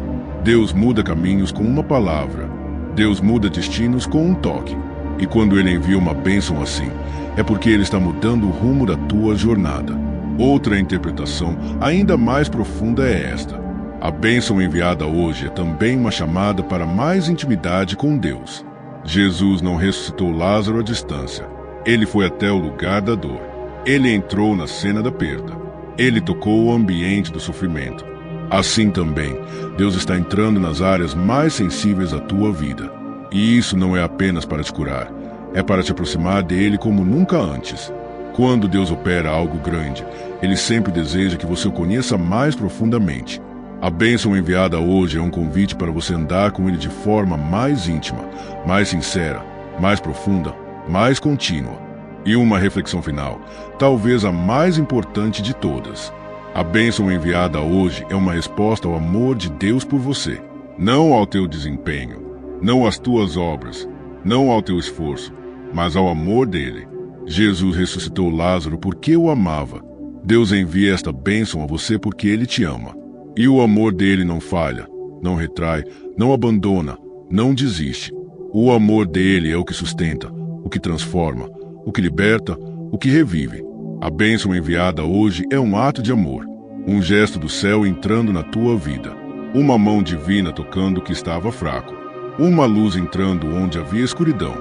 Deus muda caminhos com uma palavra. Deus muda destinos com um toque. E quando Ele envia uma bênção assim, é porque Ele está mudando o rumo da tua jornada. Outra interpretação ainda mais profunda é esta. A bênção enviada hoje é também uma chamada para mais intimidade com Deus. Jesus não ressuscitou Lázaro à distância. Ele foi até o lugar da dor. Ele entrou na cena da perda. Ele tocou o ambiente do sofrimento. Assim também, Deus está entrando nas áreas mais sensíveis da tua vida. E isso não é apenas para te curar, é para te aproximar dele como nunca antes. Quando Deus opera algo grande, Ele sempre deseja que você o conheça mais profundamente. A bênção enviada hoje é um convite para você andar com Ele de forma mais íntima, mais sincera, mais profunda, mais contínua. E uma reflexão final, talvez a mais importante de todas. A bênção enviada hoje é uma resposta ao amor de Deus por você, não ao teu desempenho, não às tuas obras, não ao teu esforço, mas ao amor dele. Jesus ressuscitou Lázaro porque o amava. Deus envia esta bênção a você porque ele te ama. E o amor dele não falha, não retrai, não abandona, não desiste. O amor dele é o que sustenta, o que transforma, o que liberta, o que revive. A bênção enviada hoje é um ato de amor, um gesto do céu entrando na tua vida, uma mão divina tocando o que estava fraco, uma luz entrando onde havia escuridão,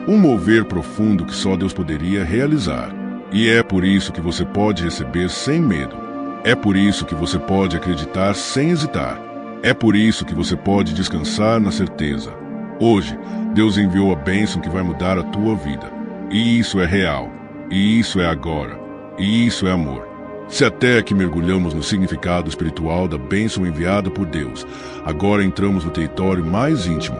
um mover profundo que só Deus poderia realizar. E é por isso que você pode receber sem medo. É por isso que você pode acreditar sem hesitar. É por isso que você pode descansar na certeza. Hoje, Deus enviou a bênção que vai mudar a tua vida. E isso é real. E isso é agora. E isso é amor. Se até aqui mergulhamos no significado espiritual da bênção enviada por Deus, agora entramos no território mais íntimo.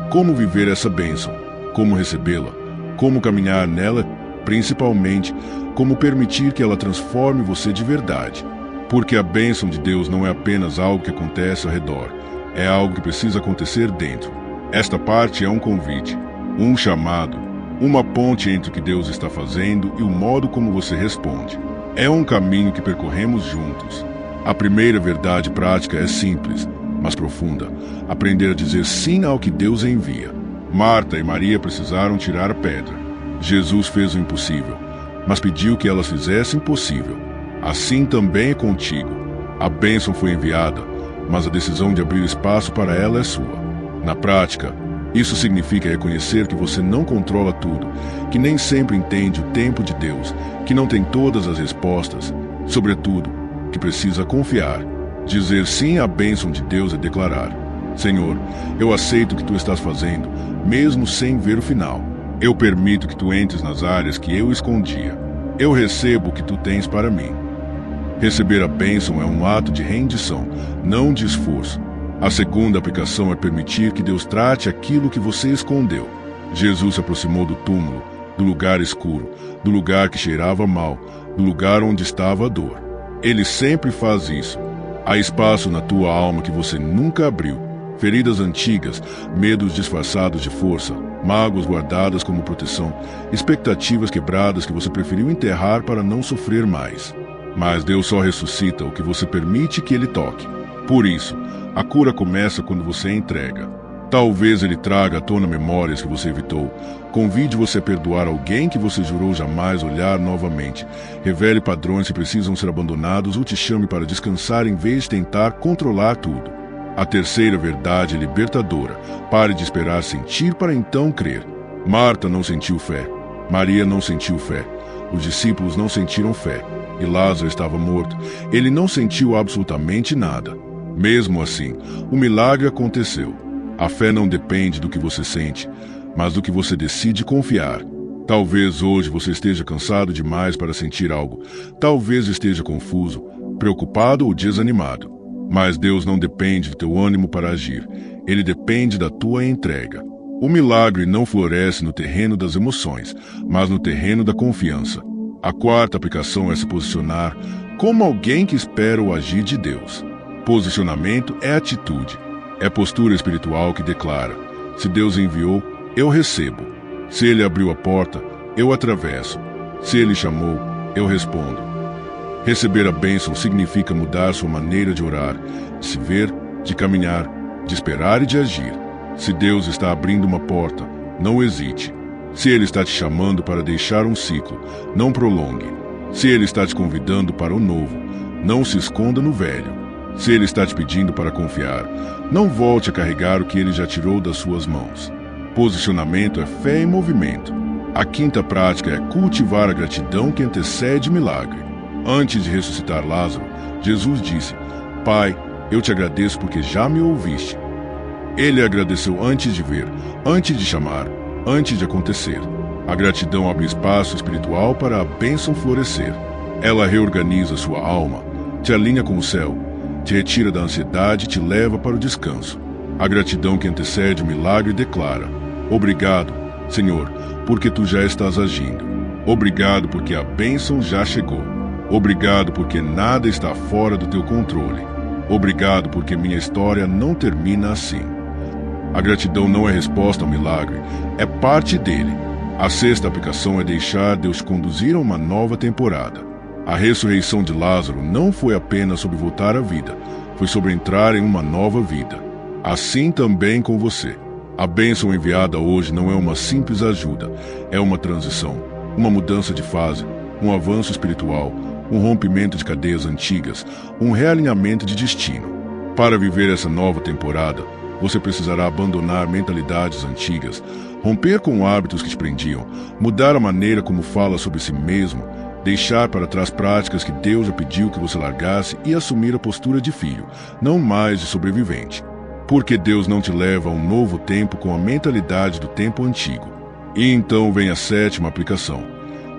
Como viver essa bênção? Como recebê-la? Como caminhar nela? Principalmente, como permitir que ela transforme você de verdade. Porque a bênção de Deus não é apenas algo que acontece ao redor, é algo que precisa acontecer dentro. Esta parte é um convite, um chamado, uma ponte entre o que Deus está fazendo e o modo como você responde. É um caminho que percorremos juntos. A primeira verdade prática é simples, mas profunda. Aprender a dizer sim ao que Deus envia. Marta e Maria precisaram tirar a pedra. Jesus fez o impossível, mas pediu que elas fizessem o possível. Assim também é contigo. A bênção foi enviada, mas a decisão de abrir espaço para ela é sua. Na prática, isso significa reconhecer que você não controla tudo, que nem sempre entende o tempo de Deus, que não tem todas as respostas, sobretudo, que precisa confiar. Dizer sim à bênção de Deus é declarar: Senhor, eu aceito o que Tu estás fazendo, mesmo sem ver o final. Eu permito que Tu entres nas áreas que eu escondia. Eu recebo o que Tu tens para mim. Receber a bênção é um ato de rendição, não de esforço. A segunda aplicação é permitir que Deus trate aquilo que você escondeu. Jesus se aproximou do túmulo, do lugar escuro, do lugar que cheirava mal, do lugar onde estava a dor. Ele sempre faz isso. Há espaço na tua alma que você nunca abriu. Feridas antigas, medos disfarçados de força, mágoas guardadas como proteção, expectativas quebradas que você preferiu enterrar para não sofrer mais. Mas Deus só ressuscita o que você permite que Ele toque. Por isso, a cura começa quando você entrega. Talvez Ele traga à tona memórias que você evitou. Convide você a perdoar alguém que você jurou jamais olhar novamente. Revele padrões que precisam ser abandonados ou te chame para descansar em vez de tentar controlar tudo. A terceira verdade é libertadora. Pare de esperar sentir para então crer. Marta não sentiu fé. Maria não sentiu fé. Os discípulos não sentiram fé. E Lázaro estava morto. Ele não sentiu absolutamente nada. Mesmo assim, o milagre aconteceu. A fé não depende do que você sente, mas do que você decide confiar. Talvez hoje você esteja cansado demais para sentir algo. Talvez esteja confuso, preocupado ou desanimado. Mas Deus não depende do teu ânimo para agir. Ele depende da tua entrega. O milagre não floresce no terreno das emoções, mas no terreno da confiança. A quarta aplicação é se posicionar como alguém que espera o agir de Deus. Posicionamento é atitude. É postura espiritual que declara: se Deus enviou, eu recebo. Se Ele abriu a porta, eu atravesso. Se Ele chamou, eu respondo. Receber a bênção significa mudar sua maneira de orar, de se ver, de caminhar, de esperar e de agir. Se Deus está abrindo uma porta, não hesite. Se Ele está te chamando para deixar um ciclo, não prolongue. Se Ele está te convidando para o novo, não se esconda no velho. Se Ele está te pedindo para confiar, não volte a carregar o que Ele já tirou das suas mãos. Posicionamento é fé em movimento. A quinta prática é cultivar a gratidão que antecede milagre. Antes de ressuscitar Lázaro, Jesus disse: Pai, eu te agradeço porque já me ouviste. Ele agradeceu antes de ver, antes de chamar, antes de acontecer. A gratidão abre espaço espiritual para a bênção florescer. Ela reorganiza sua alma, te alinha com o céu, te retira da ansiedade e te leva para o descanso. A gratidão que antecede o milagre declara: Obrigado, Senhor, porque Tu já estás agindo. Obrigado porque a bênção já chegou. Obrigado porque nada está fora do Teu controle. Obrigado porque minha história não termina assim. A gratidão não é resposta ao milagre, é parte dele. A sexta aplicação é deixar Deus te conduzir a uma nova temporada. A ressurreição de Lázaro não foi apenas sobre voltar à vida, foi sobre entrar em uma nova vida. Assim também com você. A bênção enviada hoje não é uma simples ajuda, é uma transição, uma mudança de fase, um avanço espiritual, um rompimento de cadeias antigas, um realinhamento de destino. Para viver essa nova temporada, você precisará abandonar mentalidades antigas, romper com hábitos que te prendiam, mudar a maneira como fala sobre si mesmo, deixar para trás práticas que Deus já pediu que você largasse e assumir a postura de filho, não mais de sobrevivente. Porque Deus não te leva a um novo tempo com a mentalidade do tempo antigo. E então vem a sétima aplicação: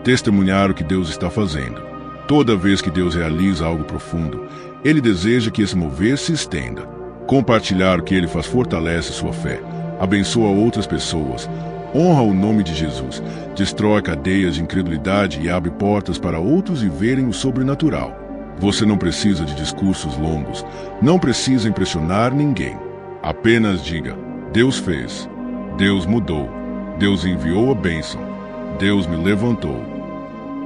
testemunhar o que Deus está fazendo. Toda vez que Deus realiza algo profundo, Ele deseja que esse mover se estenda. Compartilhar o que Ele faz fortalece sua fé, abençoa outras pessoas, honra o nome de Jesus, destrói cadeias de incredulidade e abre portas para outros viverem o sobrenatural. Você não precisa de discursos longos, não precisa impressionar ninguém. Apenas diga: Deus fez, Deus mudou, Deus enviou a bênção, Deus me levantou.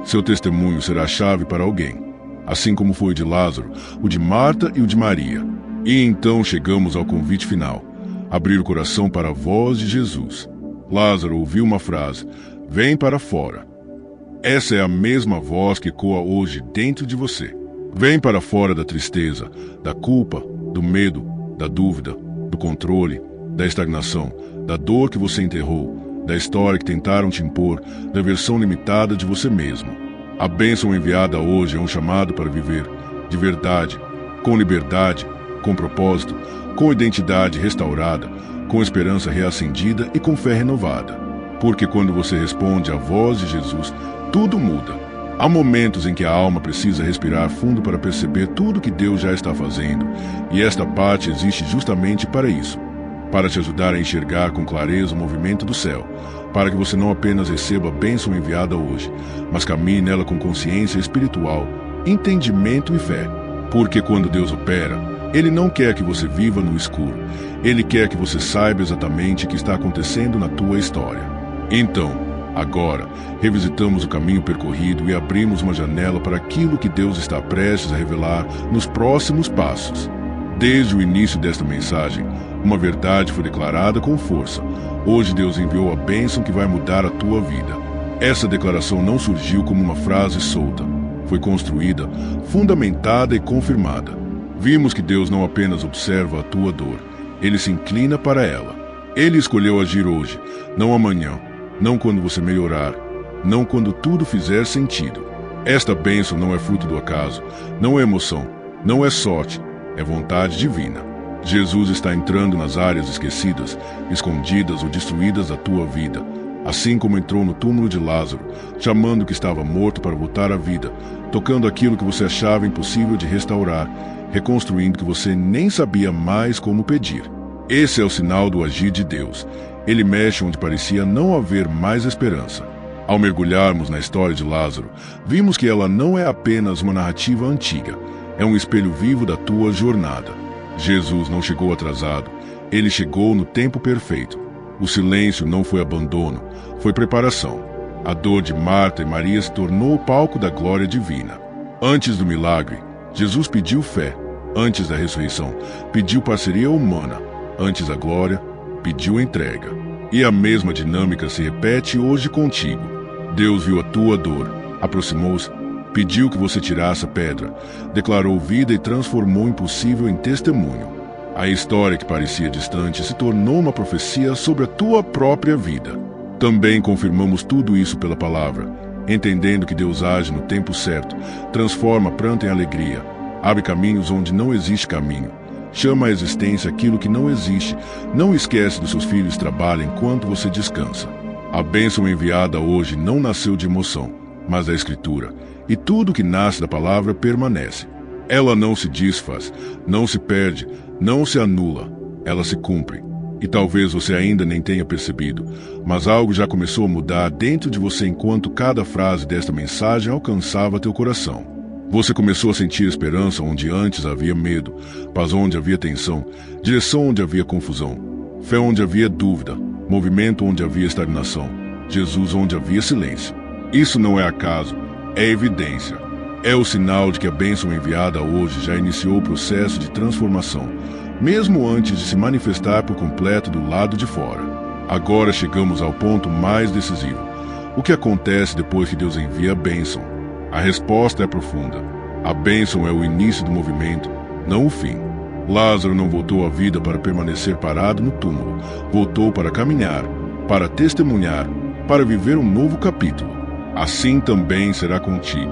Seu testemunho será a chave para alguém, assim como foi o de Lázaro, o de Marta e o de Maria. E então chegamos ao convite final: abrir o coração para a voz de Jesus. Lázaro ouviu uma frase: vem para fora. Essa é a mesma voz que ecoa hoje dentro de você. Vem para fora da tristeza, da culpa, do medo, da dúvida, do controle, da estagnação, da dor que você enterrou, da história que tentaram te impor, da versão limitada de você mesmo. A bênção enviada hoje é um chamado para viver de verdade, com liberdade, com propósito, com identidade restaurada, com esperança reacendida e com fé renovada. Porque quando você responde à voz de Jesus, tudo muda. Há momentos em que a alma precisa respirar fundo para perceber tudo que Deus já está fazendo, e esta parte existe justamente para isso, para te ajudar a enxergar com clareza o movimento do céu, para que você não apenas receba a bênção enviada hoje, mas caminhe nela com consciência espiritual, entendimento e fé. Porque quando Deus opera, Ele não quer que você viva no escuro, Ele quer que você saiba exatamente o que está acontecendo na tua história. Então, agora, revisitamos o caminho percorrido e abrimos uma janela para aquilo que Deus está prestes a revelar nos próximos passos. Desde o início desta mensagem, uma verdade foi declarada com força. Hoje Deus enviou a bênção que vai mudar a tua vida. Essa declaração não surgiu como uma frase solta. Foi construída, fundamentada e confirmada. Vimos que Deus não apenas observa a tua dor, Ele se inclina para ela. Ele escolheu agir hoje, não amanhã, não quando você melhorar, não quando tudo fizer sentido. Esta bênção não é fruto do acaso, não é emoção, não é sorte, é vontade divina. Jesus está entrando nas áreas esquecidas, escondidas ou destruídas da tua vida, assim como entrou no túmulo de Lázaro, chamando o que estava morto para voltar à vida, tocando aquilo que você achava impossível de restaurar, reconstruindo o que você nem sabia mais como pedir. Esse é o sinal do agir de Deus. Ele mexe onde parecia não haver mais esperança. Ao mergulharmos na história de Lázaro, vimos que ela não é apenas uma narrativa antiga, é um espelho vivo da tua jornada. Jesus não chegou atrasado, Ele chegou no tempo perfeito. O silêncio não foi abandono, foi preparação. A dor de Marta e Maria se tornou o palco da glória divina. Antes do milagre, Jesus pediu fé. Antes da ressurreição, pediu parceria humana. Antes da glória, pediu entrega. E a mesma dinâmica se repete hoje contigo. Deus viu a tua dor, aproximou-se, pediu que você tirasse a pedra, declarou vida e transformou o impossível em testemunho. A história que parecia distante se tornou uma profecia sobre a tua própria vida. Também confirmamos tudo isso pela palavra, entendendo que Deus age no tempo certo, transforma pranto em alegria, abre caminhos onde não existe caminho, chama à existência aquilo que não existe, não esquece dos seus filhos trabalham enquanto você descansa. A bênção enviada hoje não nasceu de emoção, mas da Escritura, e tudo que nasce da palavra permanece. Ela não se desfaz, não se perde, não se anula, ela se cumpre. E talvez você ainda nem tenha percebido, mas algo já começou a mudar dentro de você enquanto cada frase desta mensagem alcançava teu coração. Você começou a sentir esperança onde antes havia medo, paz onde havia tensão, direção onde havia confusão. Fé onde havia dúvida, movimento onde havia estagnação, Jesus onde havia silêncio. Isso não é acaso, é evidência. É o sinal de que a bênção enviada hoje já iniciou o processo de transformação, mesmo antes de se manifestar por completo do lado de fora. Agora chegamos ao ponto mais decisivo. O que acontece depois que Deus envia a bênção? A resposta é profunda. A bênção é o início do movimento, não o fim. Lázaro não voltou à vida para permanecer parado no túmulo. Voltou para caminhar, para testemunhar, para viver um novo capítulo. Assim também será contigo.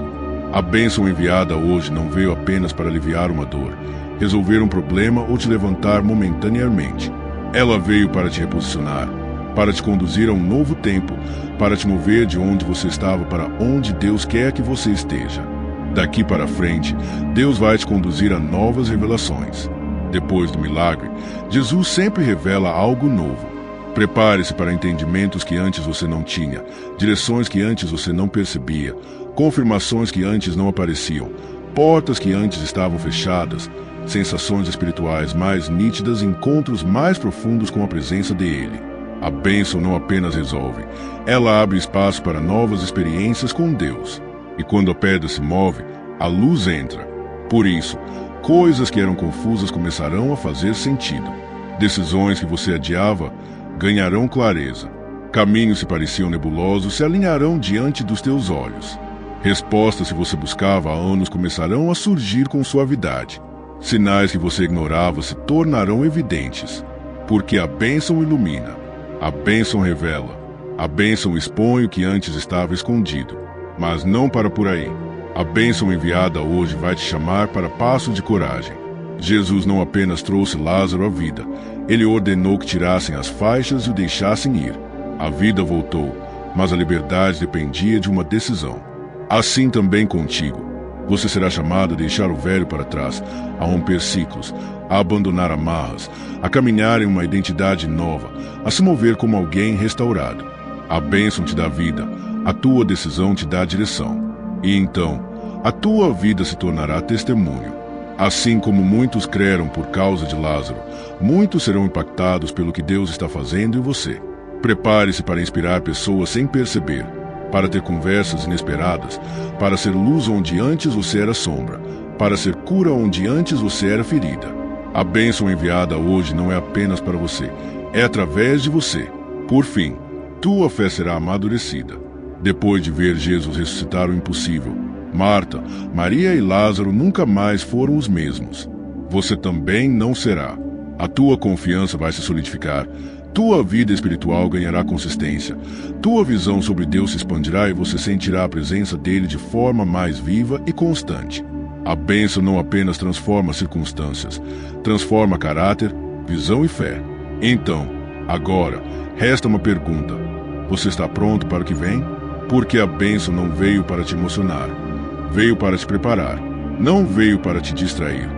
A bênção enviada hoje não veio apenas para aliviar uma dor, resolver um problema ou te levantar momentaneamente. Ela veio para te reposicionar, para te conduzir a um novo tempo, para te mover de onde você estava para onde Deus quer que você esteja. Daqui para frente, Deus vai te conduzir a novas revelações. Depois do milagre, Jesus sempre revela algo novo. Prepare-se para entendimentos que antes você não tinha, direções que antes você não percebia, confirmações que antes não apareciam, portas que antes estavam fechadas, sensações espirituais mais nítidas e encontros mais profundos com a presença dele. A bênção não apenas resolve, ela abre espaço para novas experiências com Deus. E quando a pedra se move, a luz entra. Por isso, coisas que eram confusas começarão a fazer sentido. Decisões que você adiava ganharão clareza. Caminhos que pareciam nebulosos se alinharão diante dos teus olhos. Respostas que você buscava há anos começarão a surgir com suavidade. Sinais que você ignorava se tornarão evidentes. Porque a bênção ilumina, a bênção revela, a bênção expõe o que antes estava escondido. Mas não para por aí. A bênção enviada hoje vai te chamar para passo de coragem. Jesus não apenas trouxe Lázaro à vida, ele ordenou que tirassem as faixas e o deixassem ir. A vida voltou, mas a liberdade dependia de uma decisão. Assim também contigo. Você será chamado a deixar o velho para trás, a romper ciclos, a abandonar amarras, a caminhar em uma identidade nova, a se mover como alguém restaurado. A bênção te dá vida, a tua decisão te dá direção. E então, a tua vida se tornará testemunho. Assim como muitos creram por causa de Lázaro, muitos serão impactados pelo que Deus está fazendo em você. Prepare-se para inspirar pessoas sem perceber, para ter conversas inesperadas, para ser luz onde antes você era sombra, para ser cura onde antes você era ferida. A bênção enviada hoje não é apenas para você, é através de você. Por fim, tua fé será amadurecida. Depois de ver Jesus ressuscitar o impossível, Marta, Maria e Lázaro nunca mais foram os mesmos. Você também não será. A tua confiança vai se solidificar. Tua vida espiritual ganhará consistência. Tua visão sobre Deus se expandirá e você sentirá a presença dele de forma mais viva e constante. A bênção não apenas transforma circunstâncias, transforma caráter, visão e fé. Então, agora, resta uma pergunta. Você está pronto para o que vem? Porque a bênção não veio para te emocionar. Veio para te preparar. Não veio para te distrair.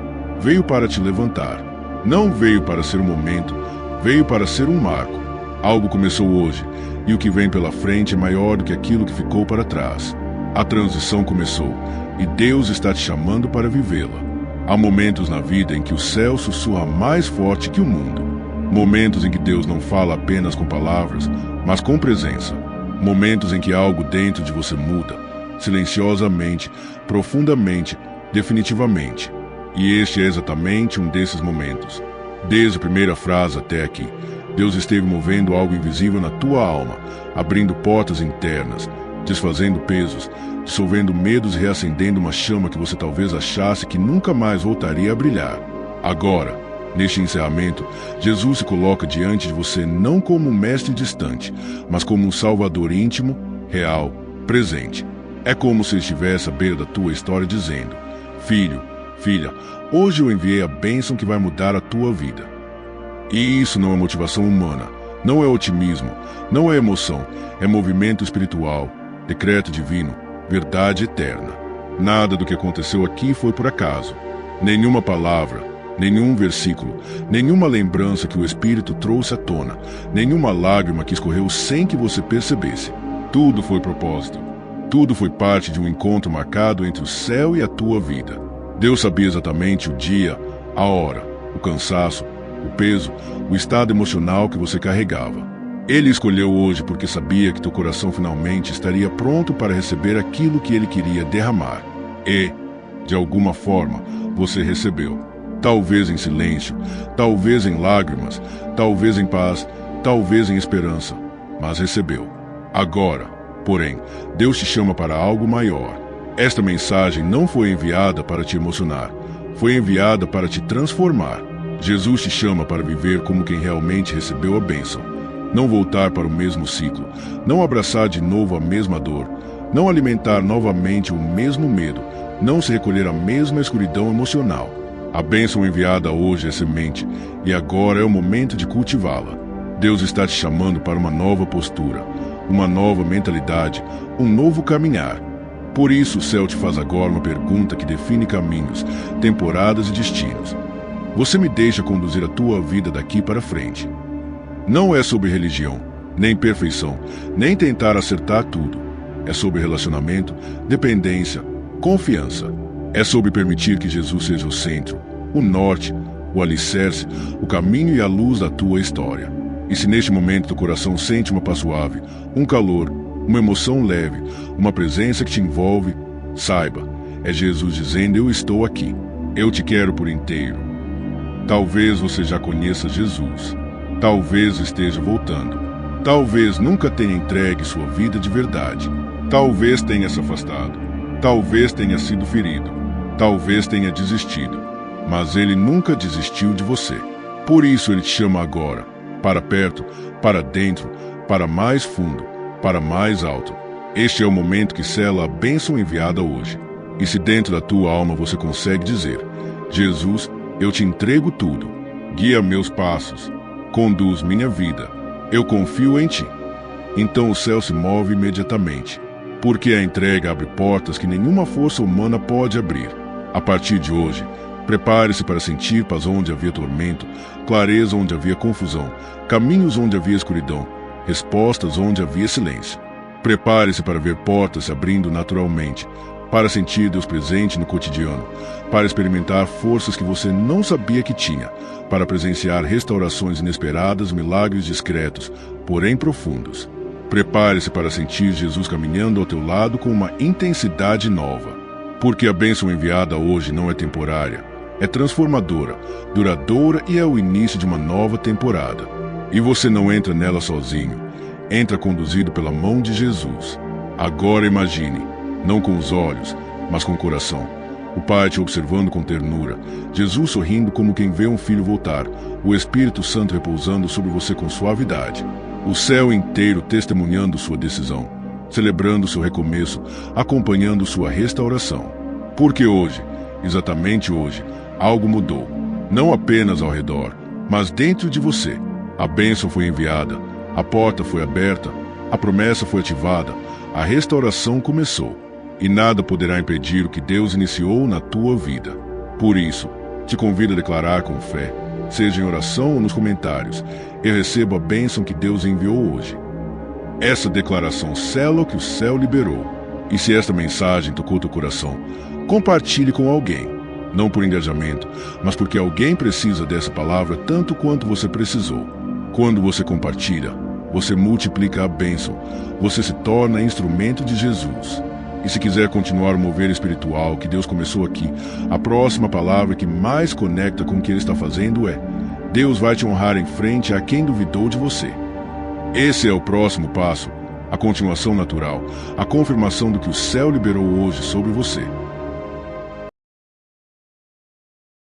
Veio para te levantar. Não veio para ser um momento. Veio para ser um marco. Algo começou hoje, e o que vem pela frente é maior do que aquilo que ficou para trás. A transição começou, e Deus está te chamando para vivê-la. Há momentos na vida em que o céu sussurra mais forte que o mundo. Momentos em que Deus não fala apenas com palavras, mas com presença. Momentos em que algo dentro de você muda, silenciosamente, profundamente, definitivamente. E este é exatamente um desses momentos. Desde a primeira frase até aqui, Deus esteve movendo algo invisível na tua alma, abrindo portas internas, desfazendo pesos, dissolvendo medos e reacendendo uma chama que você talvez achasse que nunca mais voltaria a brilhar. Agora, neste encerramento, Jesus se coloca diante de você não como um mestre distante, mas como um salvador íntimo, real, presente. É como se estivesse à beira da tua história dizendo: filho, filha, hoje eu enviei a bênção que vai mudar a tua vida. E isso não é motivação humana, não é otimismo, não é emoção, é movimento espiritual, decreto divino, verdade eterna. Nada do que aconteceu aqui foi por acaso. Nenhuma palavra, nenhum versículo, nenhuma lembrança que o Espírito trouxe à tona, nenhuma lágrima que escorreu sem que você percebesse. Tudo foi propósito. Tudo foi parte de um encontro marcado entre o céu e a tua vida. Deus sabia exatamente o dia, a hora, o cansaço, o peso, o estado emocional que você carregava. Ele escolheu hoje porque sabia que teu coração finalmente estaria pronto para receber aquilo que ele queria derramar. E, de alguma forma, você recebeu. Talvez em silêncio, talvez em lágrimas, talvez em paz, talvez em esperança, mas recebeu. Agora, porém, Deus te chama para algo maior. Esta mensagem não foi enviada para te emocionar, foi enviada para te transformar. Jesus te chama para viver como quem realmente recebeu a bênção. Não voltar para o mesmo ciclo, não abraçar de novo a mesma dor, não alimentar novamente o mesmo medo, não se recolher à mesma escuridão emocional. A bênção enviada hoje é semente e agora é o momento de cultivá-la. Deus está te chamando para uma nova postura, uma nova mentalidade, um novo caminhar. Por isso o céu te faz agora uma pergunta que define caminhos, temporadas e destinos. Você me deixa conduzir a tua vida daqui para frente. Não é sobre religião, nem perfeição, nem tentar acertar tudo. É sobre relacionamento, dependência, confiança. É sobre permitir que Jesus seja o centro, o norte, o alicerce, o caminho e a luz da tua história. E se neste momento teu coração sente uma paz suave, um calor, uma emoção leve, uma presença que te envolve, saiba, é Jesus dizendo: eu estou aqui, eu te quero por inteiro. Talvez você já conheça Jesus, talvez esteja voltando, talvez nunca tenha entregue sua vida de verdade, talvez tenha se afastado, talvez tenha sido ferido, talvez tenha desistido, mas Ele nunca desistiu de você. Por isso Ele te chama agora, para perto, para dentro, para mais fundo, para mais alto. Este é o momento que sela a bênção enviada hoje. E se dentro da tua alma você consegue dizer: Jesus, eu te entrego tudo, guia meus passos, conduz minha vida, eu confio em ti. Então o céu se move imediatamente, porque a entrega abre portas que nenhuma força humana pode abrir. A partir de hoje, prepare-se para sentir paz onde havia tormento, clareza onde havia confusão, caminhos onde havia escuridão, respostas onde havia silêncio. Prepare-se para ver portas se abrindo naturalmente, para sentir Deus presente no cotidiano, para experimentar forças que você não sabia que tinha, para presenciar restaurações inesperadas, milagres discretos, porém profundos. Prepare-se para sentir Jesus caminhando ao teu lado com uma intensidade nova, porque a bênção enviada hoje não é temporária, é transformadora, duradoura e é o início de uma nova temporada. E você não entra nela sozinho, entra conduzido pela mão de Jesus. Agora imagine, não com os olhos, mas com o coração. O Pai te observando com ternura, Jesus sorrindo como quem vê um filho voltar, o Espírito Santo repousando sobre você com suavidade. O céu inteiro testemunhando sua decisão, celebrando seu recomeço, acompanhando sua restauração. Porque hoje, exatamente hoje, algo mudou, não apenas ao redor, mas dentro de você. A bênção foi enviada, a porta foi aberta, a promessa foi ativada, a restauração começou. E nada poderá impedir o que Deus iniciou na tua vida. Por isso, te convido a declarar com fé, seja em oração ou nos comentários: eu recebo a bênção que Deus enviou hoje. Essa declaração sela o que o céu liberou. E se esta mensagem tocou teu coração, compartilhe com alguém. Não por engajamento, mas porque alguém precisa dessa palavra tanto quanto você precisou. Quando você compartilha, você multiplica a bênção, você se torna instrumento de Jesus. E se quiser continuar o mover espiritual que Deus começou aqui, a próxima palavra que mais conecta com o que Ele está fazendo é: Deus vai te honrar em frente a quem duvidou de você. Esse é o próximo passo, a continuação natural, a confirmação do que o céu liberou hoje sobre você.